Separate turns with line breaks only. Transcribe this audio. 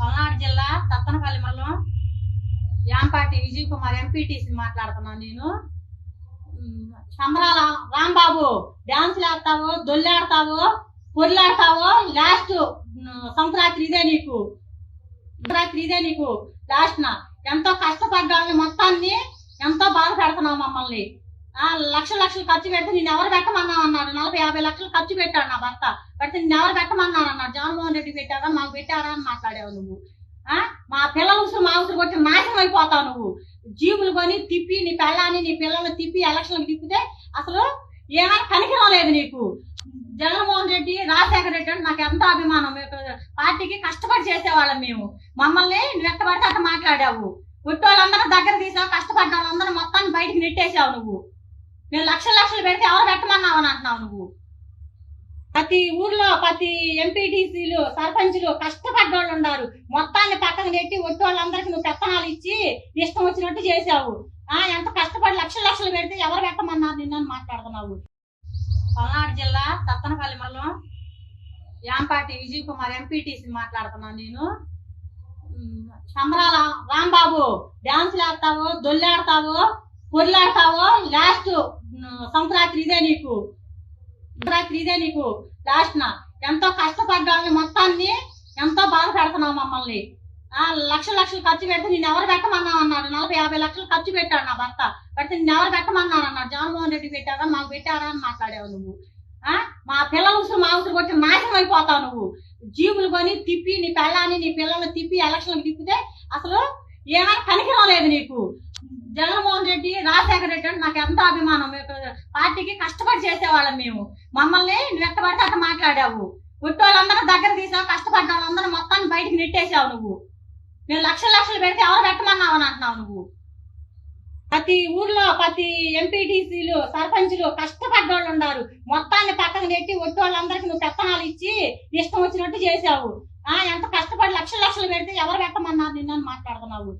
పల్నాడు జిల్లా సత్తనపల్లి మండలం యాంపాటి విజయ్ కుమార్ ఎంపీటీసీ మాట్లాడుతున్నాను నేను. సంబరాల రాంబాబు డాన్సులు ఆడతావో, దొల్లాడతావో, పొర్లాడతావో, లాస్ట్ సంక్రాంతి ఇదే నీకు లాస్ట్ నా ఎంతో కష్టపడ్డాలని మొత్తాన్ని ఎంతో బాధ పెడుతున్నావు మమ్మల్ని. లక్షలు ఖర్చు పెడితే నేను ఎవరు పెట్టమన్నావు అన్నాడు. 40-50 లక్షలు ఖర్చు పెట్టాడు నా భర్త. పెడితే నేను ఎవరు పెట్టమన్నాను అన్నాడు. జగన్మోహన్ రెడ్డి పెట్టారా, మాకు పెట్టారా అని మాట్లాడావు నువ్వు. మా పిల్లల ఉసురు మా ఉసురు కొట్టి నాశనం అయిపోతావు నువ్వు. జీవులు కొని తిప్పి నీ పెళ్ళాన్ని నీ పిల్లల్ని తిప్పి ఎలక్షన్లకు తిప్పితే అసలు ఏమైనా కనికరం లేదు నీకు. జగన్మోహన్ రెడ్డి, రాజశేఖర రెడ్డి అంటే నాకు ఎంతో అభిమానం. పార్టీకి కష్టపడి చేసేవాళ్ళం మేము. మమ్మల్ని నువ్వు ఎట్ట పడితే అట్ట మాట్లాడావు. పుట్టి వాళ్ళందరూ దగ్గర తీసావు, కష్టపడ్డ వాళ్ళందరూ మొత్తాన్ని బయటికి నెట్టేసావు నువ్వు. నేను లక్షలు పెడితే ఎవరు పెట్టమన్నావు అని అంటున్నావు నువ్వు. ప్రతి ఊర్లో ప్రతి ఎంపీటీసీలు, సర్పంచులు కష్టపడ్డోళ్ళు ఉన్నారు. మొత్తాన్ని పక్కన నెట్టి ఒట్టి వాళ్ళందరికీ నువ్వు పెత్తనాలు ఇచ్చి ఇష్టం వచ్చినట్టు చేసావు. ఎంత కష్టపడి లక్షలు పెడితే ఎవరు పెట్టమన్నారు నిన్నని మాట్లాడుతున్నావు. పల్నాడు జిల్లా సత్తనపల్లి మండలం యాంపాటి విజయ్ కుమార్ ఎంపీటీసీ మాట్లాడుతున్నాను నేను. సంబరాల రాంబాబు డాన్సులు ఆడతావో, దొల్లాడతావో, పొర్లాడతావో, లాస్ట్ సంక్రాంతి ఇదే నీకు లాస్ట్ నా ఎంతో కష్టపడ్డాలని మొత్తాన్ని ఎంతో బాధ పెడుతున్నావు మమ్మల్ని. లక్షలు ఖర్చు పెడితే నేను ఎవరు పెట్టమన్నావు అన్నాడు. 40-50 లక్షలు ఖర్చు పెట్టాడు నా భర్త. పెడితే నేను ఎవరు పెట్టమన్నాను అన్నాడు. జగన్మోహన్ రెడ్డి పెట్టారా, మాకు పెట్టారా అని మాట్లాడావు నువ్వు. మా పిల్లల ఉసురు మా ఉసురు కొట్టి నాశనం అయిపోతావు నువ్వు. జీవులు కొని తిప్పి నీ పెళ్ళాన్ని నీ పిల్లల్ని తిప్పి ఎలక్షన్లకు తిప్పితే అసలు ఏమైనా కనికరం లేదు నీకు. జగన్మోహన్ రెడ్డి, రాజశేఖర రెడ్డి అంటే నాకు ఎంతో అభిమానం. పార్టీకి కష్టపడి చేసేవాళ్ళం మేము. మమ్మల్ని నువ్వు ఎట్ట పడితే అట్ట మాట్లాడావు. పుట్టి వాళ్ళందరూ దగ్గర తీసావు, కష్టపడ్డ వాళ్ళందరూ మొత్తాన్ని బయటికి నెట్టేసావు నువ్వు. నేను లక్షలు పెడితే ఎవరు పెట్టమన్నావు అని అంటున్నావు నువ్వు. ప్రతి ఊర్లో ప్రతి ఎంపీటీసీలు, సర్పంచులు కష్టపడ్డోళ్ళు ఉన్నారు. మొత్తాన్ని పక్కన నెట్టి ఒట్టి వాళ్ళందరికీ నువ్వు పెత్తనాలు ఇచ్చి ఇష్టం వచ్చినట్టు చేసావు. ఎంత కష్టపడి లక్షలు పెడితే ఎవరు పెట్టమన్నారు నిన్నని మాట్లాడుతున్నావు.